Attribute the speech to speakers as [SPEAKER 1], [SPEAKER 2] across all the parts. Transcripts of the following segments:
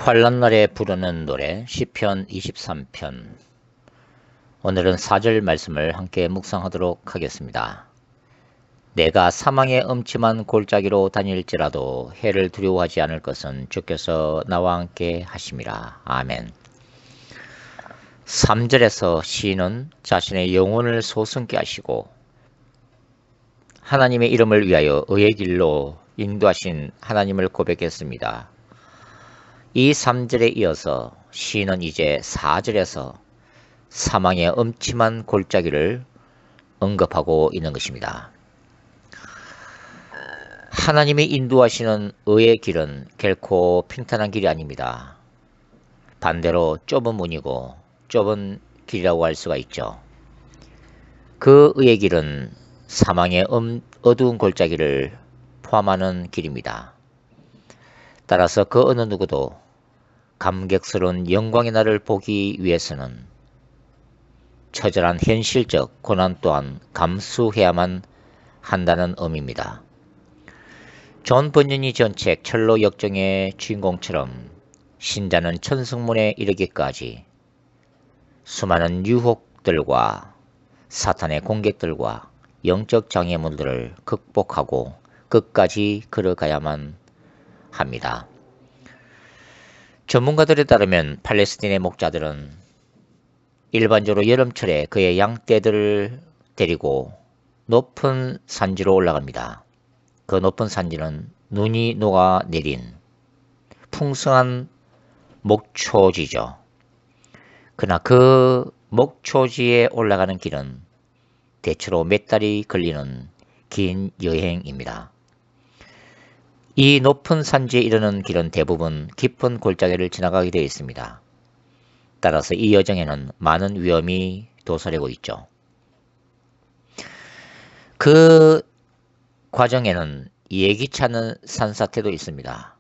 [SPEAKER 1] 환란날에 부르는 노래 시편 23편. 오늘은 4절 말씀을 함께 묵상하도록 하겠습니다. 내가 사망의 음침한 골짜기로 다닐지라도 해를 두려워하지 않을 것은 주께서 나와 함께 하심이라. 아멘. 3절에서 시인은 자신의 영혼을 소승케 하시고 하나님의 이름을 위하여 의의 길로 인도하신 하나님을 고백했습니다. 이 3절에 이어서 시인은 이제 4절에서 사망의 음침한 골짜기를 언급하고 있는 것입니다. 하나님이 인도하시는 의의 길은 결코 평탄한 길이 아닙니다. 반대로 좁은 문이고 좁은 길이라고 할 수가 있죠. 그 의의 길은 사망의 어두운 골짜기를 포함하는 길입니다. 따라서 그 어느 누구도 감격스러운 영광의 날을 보기 위해서는 처절한 현실적 고난 또한 감수해야만 한다는 의미입니다. 존 번연이 지은 책 철로 역정의 주인공처럼 신자는 천승문에 이르기까지 수많은 유혹들과 사탄의 공격들과 영적 장애물들을 극복하고 끝까지 걸어가야만 합니다. 전문가들에 따르면 팔레스틴의 목자들은 일반적으로 여름철에 그의 양떼들을 데리고 높은 산지로 올라갑니다. 그 높은 산지는 눈이 녹아내린 풍성한 목초지죠. 그러나 그 목초지에 올라가는 길은 대체로 몇 달이 걸리는 긴 여행입니다. 이 높은 산지에 이르는 길은 대부분 깊은 골짜기를 지나가게 되어 있습니다. 따라서 이 여정에는 많은 위험이 도사리고 있죠. 그 과정에는 예기치 않은 산사태도 있습니다.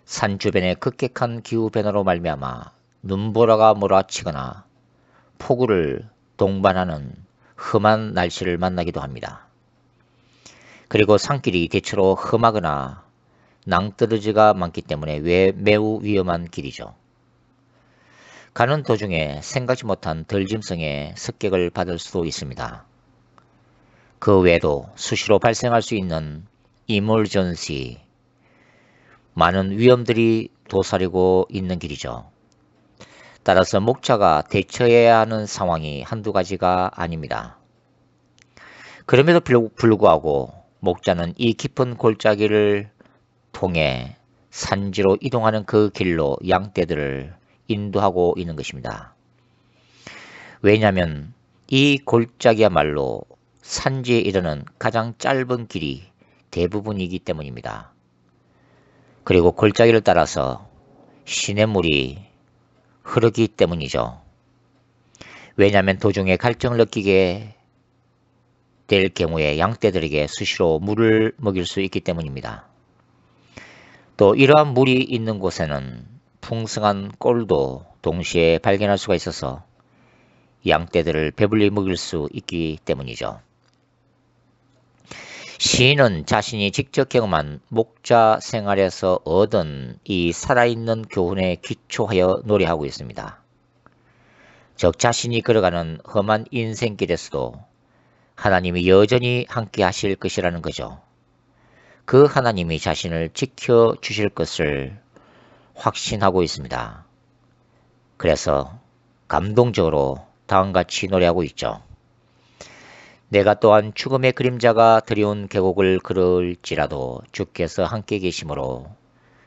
[SPEAKER 1] 산 주변의 급격한 기후변화로 말미암아 눈보라가 몰아치거나 폭우를 동반하는 험한 날씨를 만나기도 합니다. 그리고 산길이 대체로 험하거나 낭떠러지가 많기 때문에 매우 위험한 길이죠. 가는 도중에 생각지 못한 덜짐승의 습격을 받을 수도 있습니다. 그 외에도 수시로 발생할 수 있는 이멀전시, 많은 위험들이 도사리고 있는 길이죠. 따라서 목자가 대처해야 하는 상황이 한두 가지가 아닙니다. 그럼에도 불구하고 목자는 이 깊은 골짜기를 통해 산지로 이동하는 그 길로 양떼들을 인도하고 있는 것입니다. 왜냐하면 이 골짜기야말로 산지에 이르는 가장 짧은 길이 대부분이기 때문입니다. 그리고 골짜기를 따라서 시냇물이 흐르기 때문이죠. 왜냐하면 도중에 갈증을 느끼게 될 경우에 양떼들에게 수시로 물을 먹일 수 있기 때문입니다. 또 이러한 물이 있는 곳에는 풍성한 꼴도 동시에 발견할 수가 있어서 양떼들을 배불리 먹일 수 있기 때문이죠. 시인은 자신이 직접 경험한 목자 생활에서 얻은 이 살아있는 교훈에 기초하여 노래하고 있습니다. 즉 자신이 걸어가는 험한 인생길에서도 하나님이 여전히 함께 하실 것이라는 거죠. 그 하나님이 자신을 지켜주실 것을 확신하고 있습니다. 그래서 감동적으로 다음같이 노래하고 있죠. 내가 또한 죽음의 그림자가 드리운 계곡을 걸을지라도 주께서 함께 계심으로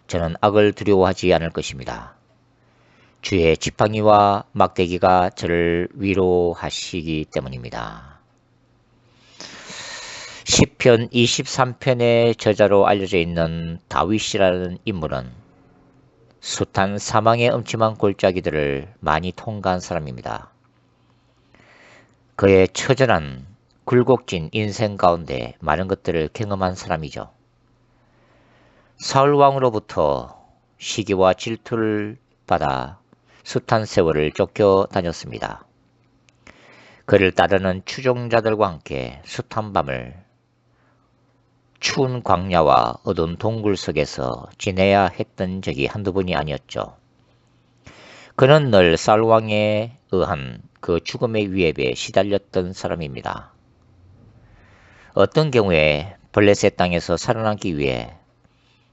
[SPEAKER 1] 저는 악을 두려워하지 않을 것입니다. 주의 지팡이와 막대기가 저를 위로하시기 때문입니다. 시편 23편의 저자로 알려져 있는 다윗이라는 인물은 숱한 사망의 음침한 골짜기들을 많이 통과한 사람입니다. 그의 처절한 굴곡진 인생 가운데 많은 것들을 경험한 사람이죠. 사울 왕으로부터 시기와 질투를 받아 숱한 세월을 쫓겨다녔습니다. 그를 따르는 추종자들과 함께 숱한 밤을 추운 광야와 어두운 동굴 속에서 지내야 했던 적이 한두 번이 아니었죠. 그는 늘 사울왕에 의한 그 죽음의 위협에 시달렸던 사람입니다. 어떤 경우에 블레셋 땅에서 살아남기 위해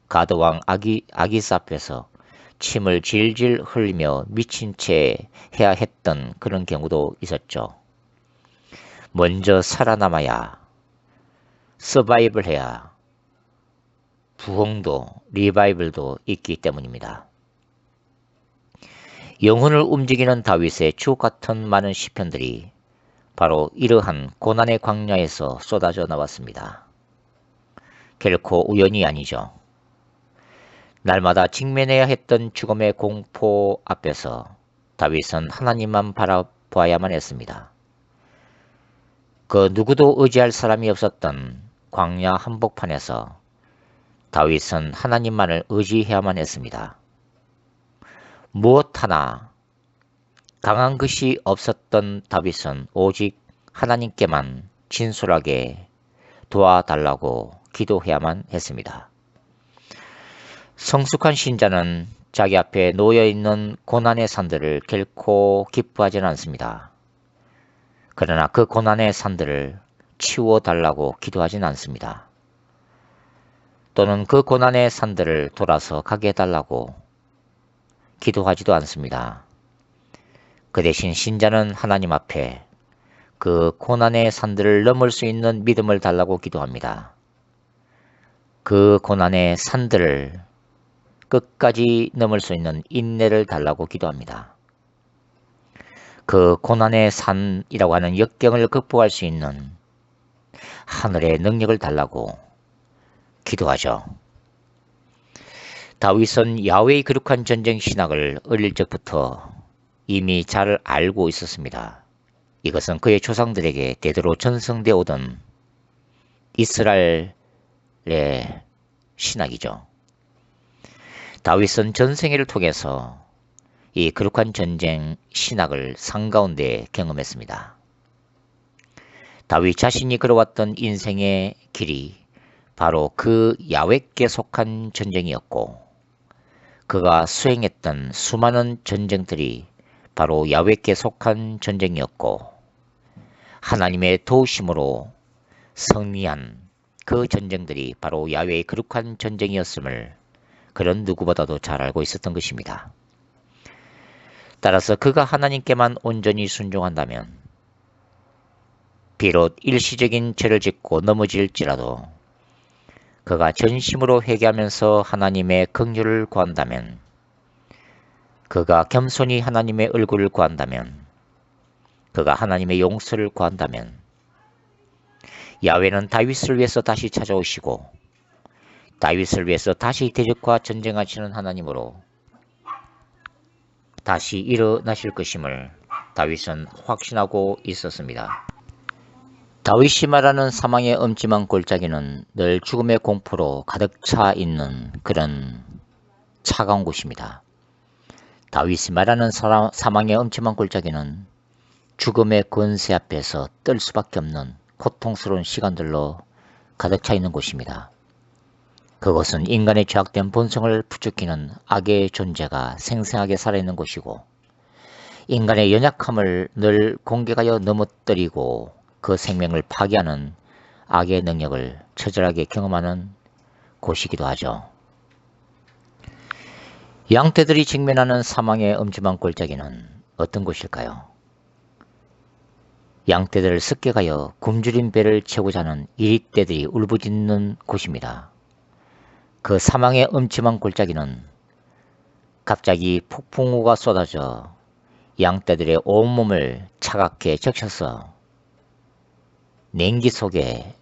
[SPEAKER 1] 가드왕 아기스 앞에서 침을 질질 흘리며 미친 채 해야 했던 그런 경우도 있었죠. 먼저 살아남아야, 서바이벌 해야 부흥도 리바이벌도 있기 때문입니다. 영혼을 움직이는 다윗의 주옥같은 많은 시편들이 바로 이러한 고난의 광야에서 쏟아져 나왔습니다. 결코 우연이 아니죠. 날마다 직면해야 했던 죽음의 공포 앞에서 다윗은 하나님만 바라보아야만 했습니다. 그 누구도 의지할 사람이 없었던 광야 한복판에서 다윗은 하나님만을 의지해야만 했습니다. 무엇 하나 강한 것이 없었던 다윗은 오직 하나님께만 진솔하게 도와달라고 기도해야만 했습니다. 성숙한 신자는 자기 앞에 놓여있는 고난의 산들을 결코 기뻐하지는 않습니다. 그러나 그 고난의 산들을 치워달라고 기도하진 않습니다. 또는 그 고난의 산들을 돌아서 가게 해달라고 기도하지도 않습니다. 그 대신 신자는 하나님 앞에 그 고난의 산들을 넘을 수 있는 믿음을 달라고 기도합니다. 그 고난의 산들을 끝까지 넘을 수 있는 인내를 달라고 기도합니다. 그 고난의 산이라고 하는 역경을 극복할 수 있는 하늘의 능력을 달라고 기도하죠. 다윗은 야훼의 거룩한 전쟁 신학을 어릴 적부터 이미 잘 알고 있었습니다. 이것은 그의 조상들에게 대대로 전승되어 오던 이스라엘의 신학이죠. 다윗은 전생애를 통해서 이 거룩한 전쟁 신학을 상가운데 경험했습니다. 다윗 자신이 걸어왔던 인생의 길이 바로 그 야훼께 속한 전쟁이었고, 그가 수행했던 수많은 전쟁들이 바로 야훼께 속한 전쟁이었고, 하나님의 도우심으로 승리한 그 전쟁들이 바로 야훼의 거룩한 전쟁이었음을 그런 누구보다도 잘 알고 있었던 것입니다. 따라서 그가 하나님께만 온전히 순종한다면 비록 일시적인 죄를 짓고 넘어질지라도 그가 전심으로 회개하면서 하나님의 긍휼을 구한다면, 그가 겸손히 하나님의 얼굴을 구한다면, 그가 하나님의 용서를 구한다면 야훼는 다윗을 위해서 다시 찾아오시고 다윗을 위해서 다시 대적과 전쟁하시는 하나님으로 다시 일어나실 것임을 다윗은 확신하고 있었습니다. 다윗이 말하는 사망의 엄침한 골짜기는 늘 죽음의 공포로 가득 차 있는 그런 차가운 곳입니다. 다윗이 말하는 사망의 엄침한 골짜기는 죽음의 권세 앞에서 떨 수밖에 없는 고통스러운 시간들로 가득 차 있는 곳입니다. 그것은 인간의 죄악된 본성을 부추기는 악의 존재가 생생하게 살아있는 곳이고, 인간의 연약함을 늘 공격하여 넘어뜨리고 그 생명을 파괴하는 악의 능력을 처절하게 경험하는 곳이기도 하죠. 양떼들이 직면하는 사망의 엄침한 골짜기는 어떤 곳일까요? 양떼들을 습격하여 굶주린 배를 채우고자 하는 이리떼들이 울부짖는 곳입니다. 그 사망의 엄침한 골짜기는 갑자기 폭풍우가 쏟아져 양떼들의 온몸을 차갑게 적셔서 냉기 속에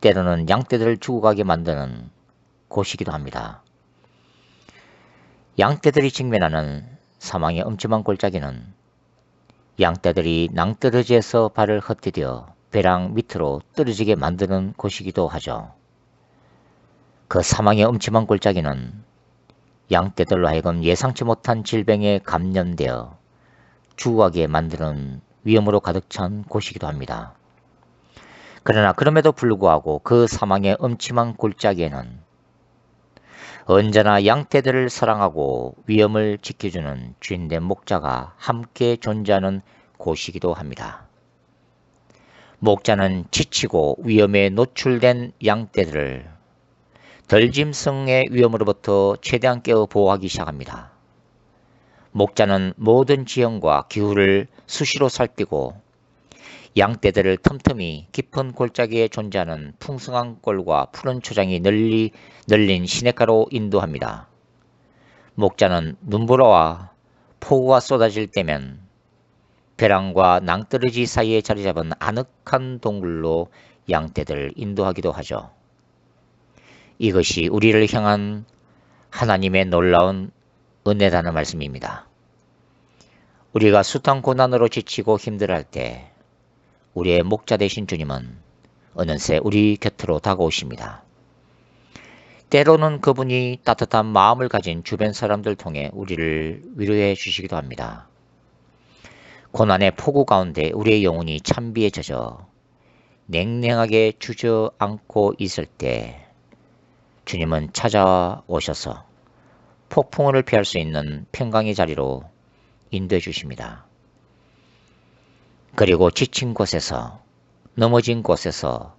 [SPEAKER 1] 때로는 양떼들을 죽어가게 만드는 곳이기도 합니다. 양떼들이 직면하는 사망의 엄침한 골짜기는 양떼들이 낭떠러지에서 발을 헛디뎌 배랑 밑으로 떨어지게 만드는 곳이기도 하죠. 그 사망의 엄침한 골짜기는 양떼들로 하여금 예상치 못한 질병에 감염되어 죽어가게 만드는 위험으로 가득 찬 곳이기도 합니다. 그러나 그럼에도 불구하고 그 사망의 음침한 골짜기에는 언제나 양떼들을 사랑하고 위엄을 지켜주는 주인된 목자가 함께 존재하는 곳이기도 합니다. 목자는 지치고 위험에 노출된 양떼들을 덜짐승의 위험으로부터 최대한 깨어 보호하기 시작합니다. 목자는 모든 지형과 기후를 수시로 살피고 양떼들을 틈틈이 깊은 골짜기에 존재하는 풍성한 꼴과 푸른 초장이 널린 시냇가로 인도합니다. 목자는 눈보라와 폭우가 쏟아질 때면 벼랑과 낭떠러지 사이에 자리 잡은 아늑한 동굴로 양떼들을 인도하기도 하죠. 이것이 우리를 향한 하나님의 놀라운 은혜라는 말씀입니다. 우리가 숱한 고난으로 지치고 힘들어할 때 우리의 목자 되신 주님은 어느새 우리 곁으로 다가오십니다. 때로는 그분이 따뜻한 마음을 가진 주변 사람들 통해 우리를 위로해 주시기도 합니다. 고난의 폭우 가운데 우리의 영혼이 찬비에 젖어 냉랭하게 주저앉고 있을 때 주님은 찾아오셔서 폭풍우를 피할 수 있는 평강의 자리로 인도해 주십니다. 그리고 지친 곳에서, 넘어진 곳에서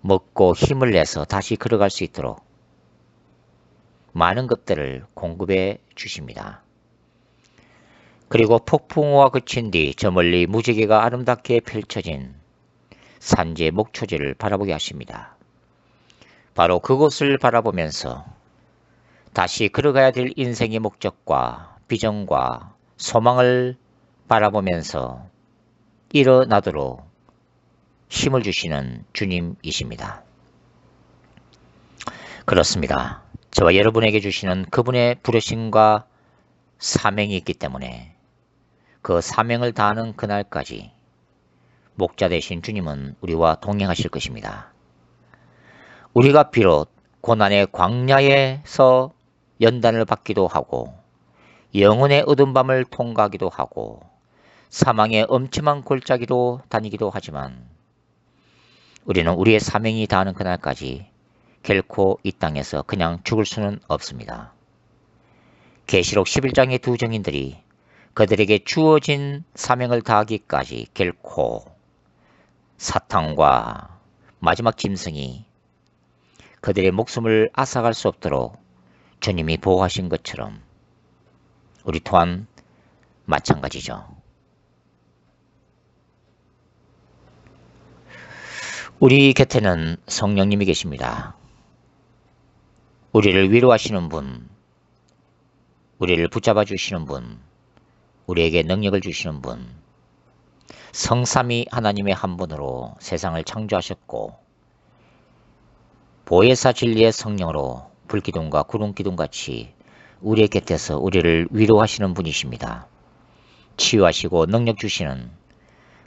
[SPEAKER 1] 먹고 힘을 내서 다시 걸어갈 수 있도록 많은 것들을 공급해 주십니다. 그리고 폭풍우가 그친 뒤 저 멀리 무지개가 아름답게 펼쳐진 산지의 목초지를 바라보게 하십니다. 바로 그곳을 바라보면서 다시 걸어가야 될 인생의 목적과 비전과 소망을 바라보면서 일어나도록 힘을 주시는 주님이십니다. 그렇습니다. 저와 여러분에게 주시는 그분의 부르심과 사명이 있기 때문에 그 사명을 다하는 그날까지 목자 되신 주님은 우리와 동행하실 것입니다. 우리가 비록 고난의 광야에서 연단을 받기도 하고 영혼의 어두운 밤을 통과하기도 하고 사망의 엄침한 골짜기로 다니기도 하지만 우리는 우리의 사명이 다하는 그날까지 결코 이 땅에서 그냥 죽을 수는 없습니다. 계시록 11장의 두 증인들이 그들에게 주어진 사명을 다하기까지 결코 사탄과 마지막 짐승이 그들의 목숨을 앗아갈 수 없도록 주님이 보호하신 것처럼 우리 또한 마찬가지죠. 우리 곁에는 성령님이 계십니다. 우리를 위로하시는 분, 우리를 붙잡아 주시는 분, 우리에게 능력을 주시는 분, 성삼위 하나님의 한 분으로 세상을 창조하셨고 보혜사 진리의 성령으로 불기둥과 구름기둥같이 우리의 곁에서 우리를 위로하시는 분이십니다. 치유하시고 능력 주시는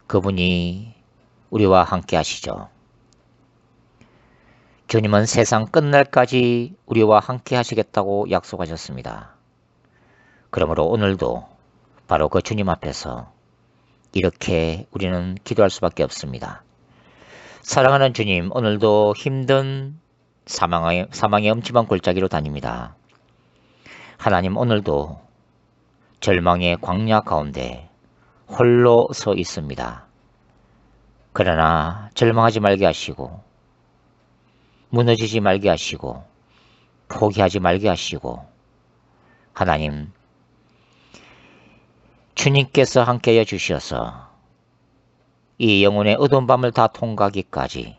[SPEAKER 1] 그분이 우리와 함께 하시죠. 주님은 세상 끝날까지 우리와 함께 하시겠다고 약속하셨습니다. 그러므로 오늘도 바로 그 주님 앞에서 이렇게 우리는 기도할 수밖에 없습니다. 사랑하는 주님, 오늘도 힘든 사망의 엄침한 골짜기로 다닙니다. 하나님, 오늘도 절망의 광야 가운데 홀로 서 있습니다. 그러나 절망하지 말게 하시고 무너지지 말게 하시고 포기하지 말게 하시고 하나님, 주님께서 함께하여 주셔서 이 영혼의 어두운 밤을 다 통과하기까지,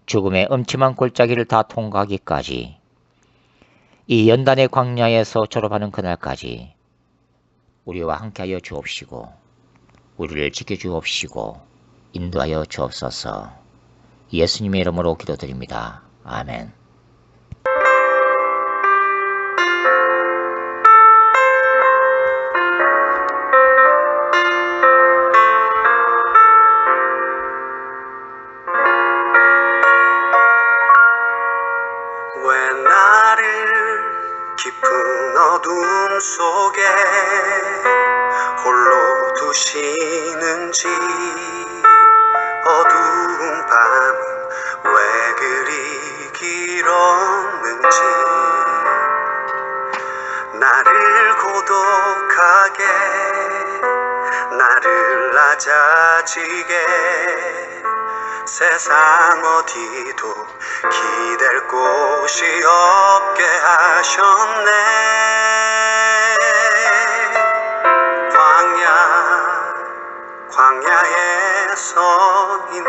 [SPEAKER 1] 죽음의 엄침한 골짜기를 다 통과하기까지, 이 연단의 광야에서 졸업하는 그날까지 우리와 함께하여 주옵시고 우리를 지켜주옵시고 인도하여 주옵소서. 예수님의 이름으로 기도드립니다. 아멘.
[SPEAKER 2] 왜 나를 깊은 어둠 속에 홀로 두시는지, 어두운 밤은 왜 그리 길었는지 나를 고독하게 나를 낮아지게 세상 어디도 기댈 곳이 없게 하셨네. 광야에 서 있네.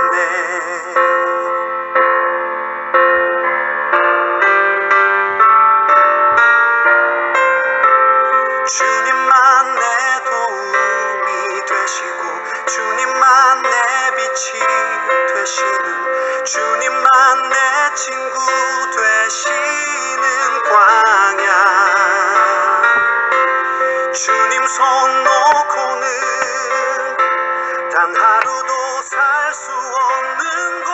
[SPEAKER 2] 주님만 내 도움이 되시고 주님만 내 빛이 되시는 주님만 내 친구 되시는 광야. 주님 손 놓고는 단 하루도 살 수 없는 곳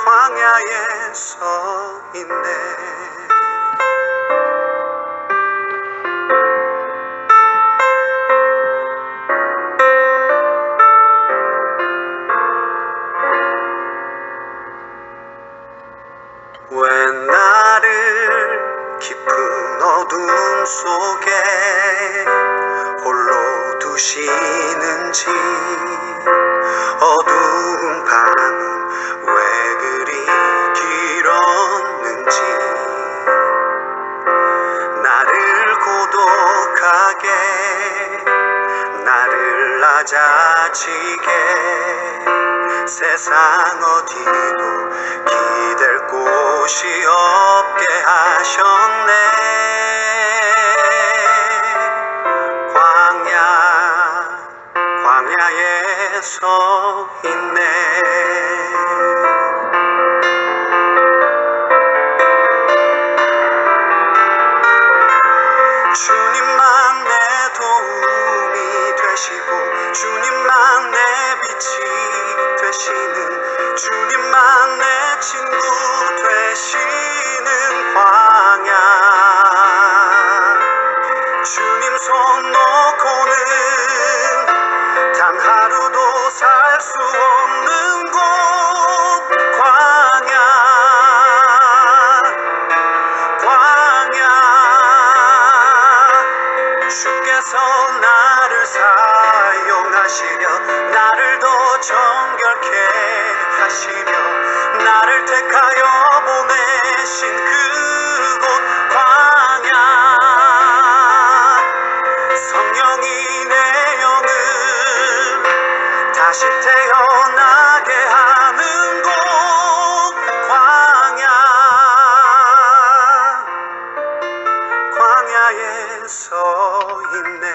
[SPEAKER 2] 광야에 서 있네. 왜 나를 깊은 어둠 속에 홀로 두시는지 어두운 밤은 왜 그리 길었는지 나를 고독하게 나를 낮아지게 세상 어디도 기댈 곳이 없게 하셨네. 광야에 서 있네. 주님만 내 도움이 되시고 주님만 내 빛이 되시는 주님만 내 친구 되시는 광야. 주님 손 놓고는 단 하루도 살 수 없는 곳 광야. 주께서 나를 사용하시려 나를 더 정결케 하시려 나를 택하여 보내신 그곳 광야. 성령이 내 영을 다시 태어나게 하는 곳 광야에 서 있네.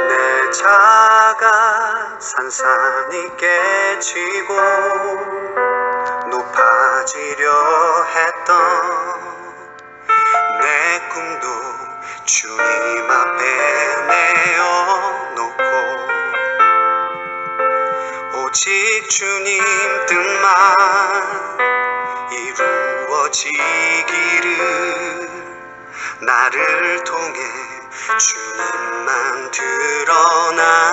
[SPEAKER 2] 내 자가 산산이 깨지고 높아지려 했던 내 꿈도 주님 앞에 내어놓고 오직 주님 뜻만 이루어지기를 나를 통해 주님만 드러나시기를.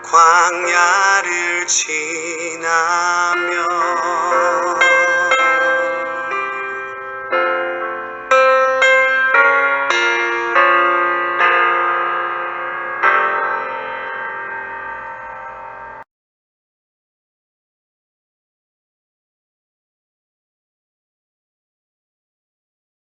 [SPEAKER 2] 광야를 지나며